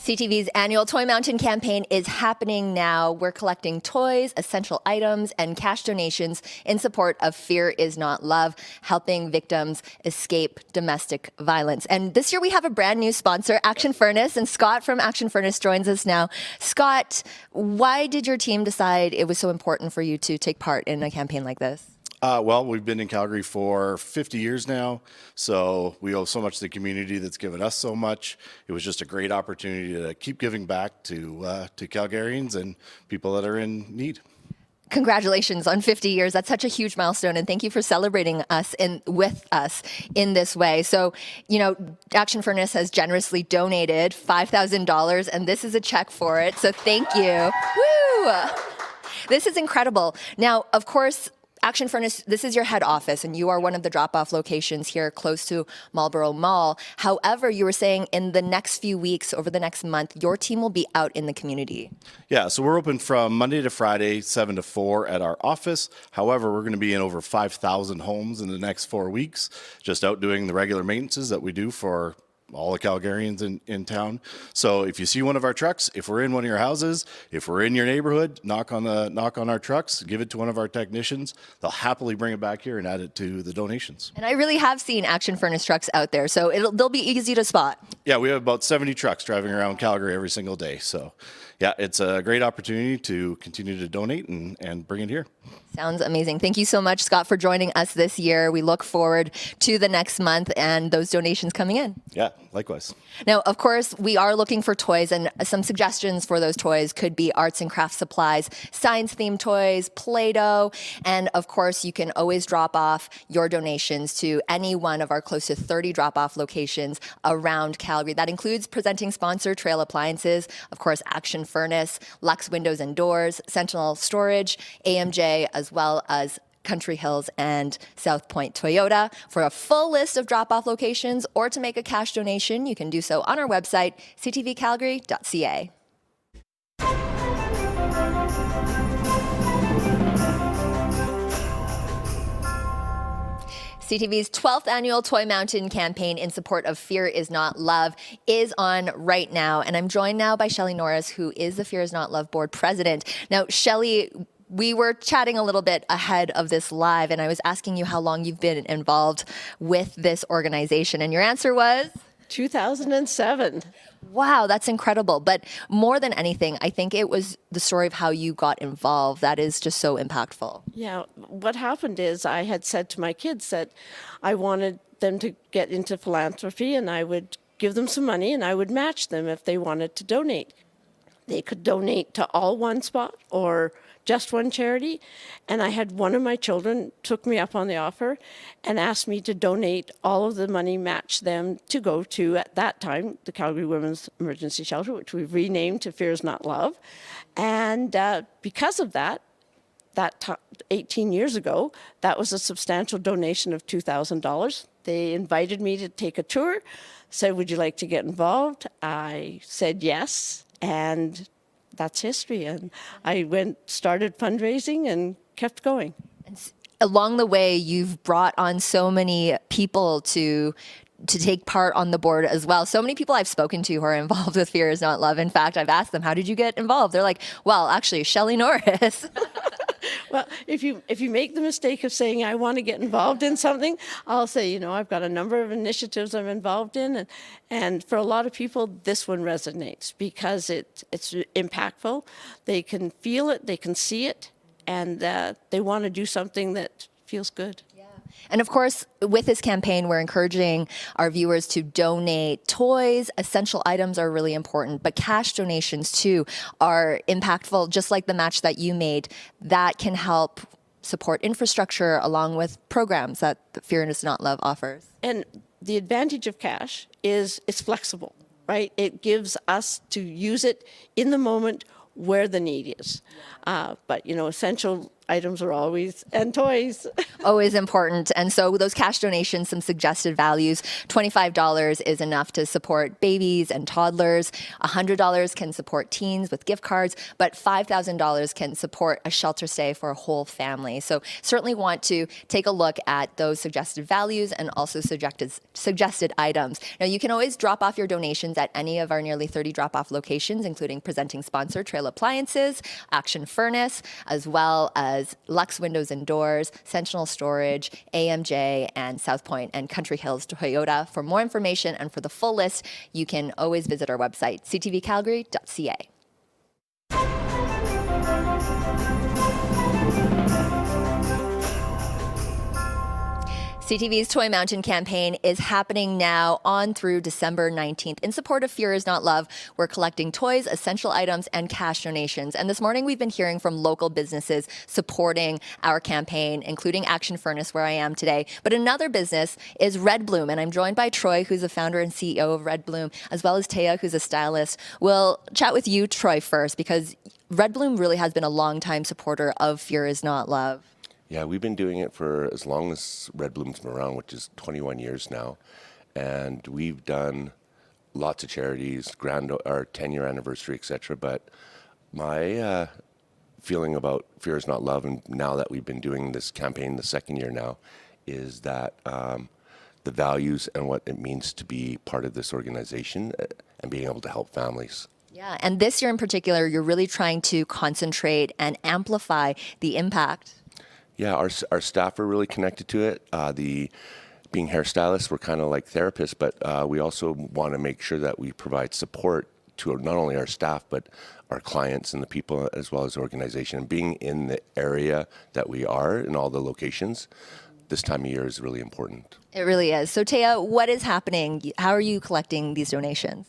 CTV's annual Toy Mountain campaign is happening now. We're collecting toys, essential items, and cash donations in support of Fear is Not Love, helping victims escape domestic violence. And this year we have a brand new sponsor, Action Furnace, and Scott from Action Furnace joins us now. Scott, why did your team decide it was so important for you to take part in a campaign like this? Well, we've been in Calgary for 50 years now, so we owe so much to the community that's given us so much. It was just a great opportunity to keep giving back to Calgarians and people that are in need. Congratulations on 50 years. That's such a huge milestone, and thank you for celebrating us with us in this way. So, Action Furnace has generously donated $5,000, and this is a check for it. So thank you. Woo! This is incredible. Now, of course, Action Furnace, this is your head office, and you are one of the drop-off locations here close to Marlborough Mall. However, you were saying in the next few weeks, over the next month, your team will be out in the community. Yeah, so we're open from Monday to Friday, 7 to 4 at our office. However, we're going to be in over 5,000 homes in the next 4 weeks, just out doing the regular maintenances that we do for all the Calgarians in town. So if you see one of our trucks, if we're in one of your houses, if we're in your neighborhood, knock on our trucks, give it to one of our technicians. They'll happily bring it back here and add it to the donations. And I really have seen Action Furnace trucks out there, so they'll be easy to spot. Yeah, we have about 70 trucks driving around Calgary every single day. So yeah, it's a great opportunity to continue to donate and bring it here. Sounds amazing. Thank you so much, Scott, for joining us this year. We look forward to the next month and those donations coming in. Yeah, likewise. Now, of course, we are looking for toys, and some suggestions for those toys could be arts and crafts supplies, science-themed toys, Play-Doh, and of course, you can always drop off your donations to any one of our close to 30 drop-off locations around Calgary. That includes presenting sponsor Trail Appliances, of course, Action Furnace, Lux Windows and Doors, Sentinel Storage, AMJ, as well as Country Hills and South Point Toyota. For a full list of drop-off locations or to make a cash donation, you can do so on our website, ctvcalgary.ca. CTV's 12th annual Toy Mountain campaign in support of Fear is Not Love is on right now. And I'm joined now by Shelley Norris, who is the Fear is Not Love board president. Now, Shelley, we were chatting a little bit ahead of this live, and I was asking you how long you've been involved with this organization, and your answer was? 2007. Wow, that's incredible. But more than anything, I think it was the story of how you got involved that is just so impactful. Yeah, what happened is I had said to my kids that I wanted them to get into philanthropy, and I would give them some money and I would match them if they wanted to donate. They could donate to all one spot or just one charity. And I had one of my children took me up on the offer and asked me to donate all of the money, match them to go to, at that time, the Calgary Women's Emergency Shelter, which we've renamed to Fear is Not Love. And because of that, 18 years ago, that was a substantial donation of $2,000. They invited me to take a tour, said, would you like to get involved? I said yes, and that's history. And I started fundraising and kept going. Along the way, you've brought on so many people to take part on the board as well. So many people I've spoken to who are involved with Fear is Not Love. In fact, I've asked them, how did you get involved? They're like, well, actually, Shelley Norris. Well, if you make the mistake of saying I want to get involved in something, I'll say, I've got a number of initiatives I'm involved in, and for a lot of people, this one resonates because it's impactful. They can feel it, they can see it, and they want to do something that feels good. And of course, with this campaign, we're encouraging our viewers to donate toys. Essential items are really important, but cash donations too are impactful, just like the match that you made. That can help support infrastructure along with programs that Fear is Not Love offers. And the advantage of cash is it's flexible, right? It gives us to use it in the moment where the need is. But, essential items are always, and toys. Always important. And so those cash donations, some suggested values, $25 is enough to support babies and toddlers. $100 can support teens with gift cards, but $5,000 can support a shelter stay for a whole family. So certainly want to take a look at those suggested values and also suggested items. Now you can always drop off your donations at any of our nearly 30 drop-off locations, including presenting sponsor Trail Appliances, Action Furnace, as well as Lux Windows and Doors, Sentinel Storage, AMJ, and South Point and Country Hills Toyota. For more information and for the full list, you can always visit our website, ctvcalgary.ca. CTV's Toy Mountain campaign is happening now on through December 19th. In support of Fear is Not Love, we're collecting toys, essential items, and cash donations. And this morning, we've been hearing from local businesses supporting our campaign, including Action Furnace, where I am today. But another business is Red Bloom, and I'm joined by Troy, who's the founder and CEO of Red Bloom, as well as Taya, who's a stylist. We'll chat with you, Troy, first, because Red Bloom really has been a longtime supporter of Fear is Not Love. Yeah, we've been doing it for as long as Red Bloom's been around, which is 21 years now. And we've done lots of charities, our 10-year anniversary, etc. But my feeling about Fear is Not Love, and now that we've been doing this campaign the second year now, is that the values and what it means to be part of this organization and being able to help families. Yeah, and this year in particular, you're really trying to concentrate and amplify the impact. Yeah, our staff are really connected to it. Being hairstylists, we're kind of like therapists, but we also want to make sure that we provide support to not only our staff, but our clients and the people as well as the organization. And being in the area that we are in all the locations, this time of year is really important. It really is. So Taya, what is happening? How are you collecting these donations?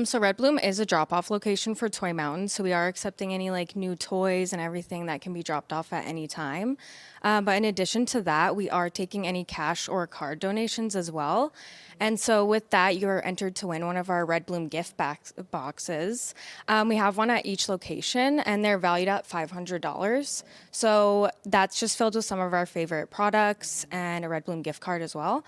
So Red Bloom is a drop-off location for Toy Mountain, so we are accepting any new toys and everything that can be dropped off at any time. But in addition to that, we are taking any cash or card donations as well. And so with that, you're entered to win one of our Red Bloom gift boxes. We have one at each location, and they're valued at $500. So that's just filled with some of our favorite products and a Red Bloom gift card as well.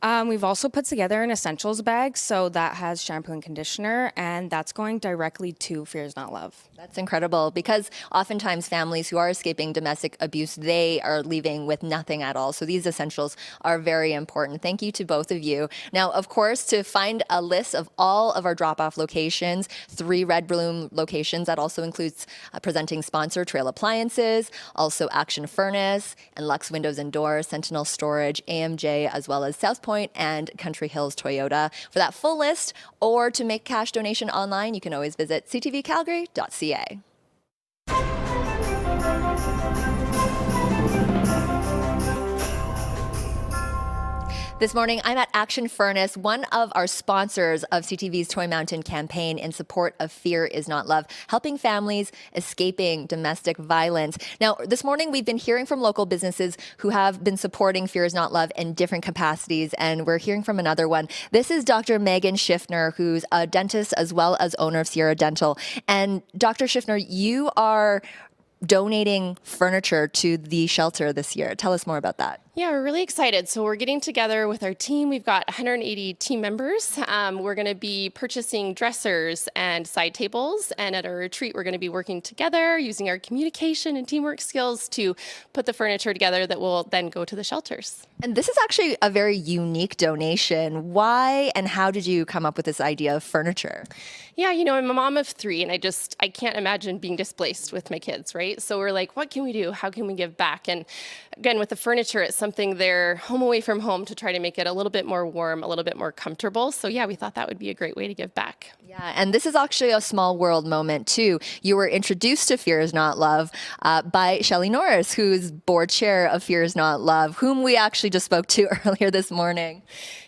We've also put together an essentials bag, so that has shampoo and conditioner, and that's going directly to Fear is Not Love. That's incredible, because oftentimes families who are escaping domestic abuse, they are leaving with nothing at all. So these essentials are very important. Thank you to both of you. Now, of course, to find a list of all of our drop-off locations, 3 Red Bloom locations, that also includes presenting sponsor Trail Appliances, also Action Furnace, and Lux Windows and Doors, Sentinel Storage, AMJ, as well as South Point and Country Hills Toyota. For that full list, or to make cash donation online, you can always visit ctvcalgary.ca. This morning, I'm at Action Furnace, one of our sponsors of CTV's Toy Mountain campaign in support of Fear is Not Love, helping families escaping domestic violence. Now, this morning, we've been hearing from local businesses who have been supporting Fear is Not Love in different capacities, and we're hearing from another one. This is Dr. Megan Schiffner, who's a dentist as well as owner of Sierra Dental. And Dr. Schiffner, you are donating furniture to the shelter this year. Tell us more about that. Yeah, we're really excited. So we're getting together with our team. We've got 180 team members. We're going to be purchasing dressers and side tables. And at our retreat, we're going to be working together using our communication and teamwork skills to put the furniture together that will then go to the shelters. And this is actually a very unique donation. Why and how did you come up with this idea of furniture? Yeah, I'm a mom of 3, and I can't imagine being displaced with my kids, right? So we're like, what can we do? How can we give back? And again, with the furniture, it's something they're home away from home to try to make it a little bit more warm, a little bit more comfortable. So yeah, we thought that would be a great way to give back. Yeah, and this is actually a small world moment too. You were introduced to Fear is Not Love by Shelley Norris, who's board chair of Fear is Not Love, whom we actually just spoke to earlier this morning.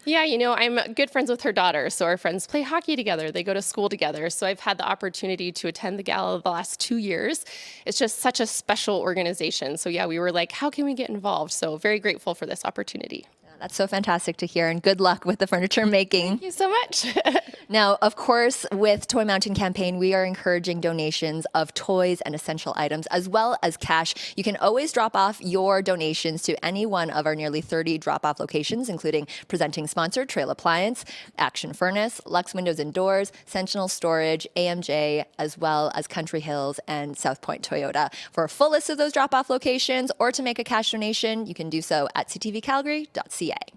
Yeah, I'm good friends with her daughter. So our friends play hockey together. They go to school together. So I've had the opportunity to attend the gala the last 2 years. It's just such a special organization. So yeah, we were like, how can we get involved? So very grateful for this opportunity. That's so fantastic to hear, and good luck with the furniture making. Thank you so much. Now, of course, with Toy Mountain campaign, we are encouraging donations of toys and essential items as well as cash. You can always drop off your donations to any one of our nearly 30 drop-off locations, including presenting sponsor Trail Appliance, Action Furnace, Lux Windows and Doors, Sentinel Storage, AMJ, as well as Country Hills and South Point Toyota. For a full list of those drop-off locations or to make a cash donation, you can do so at ctvcalgary.ca.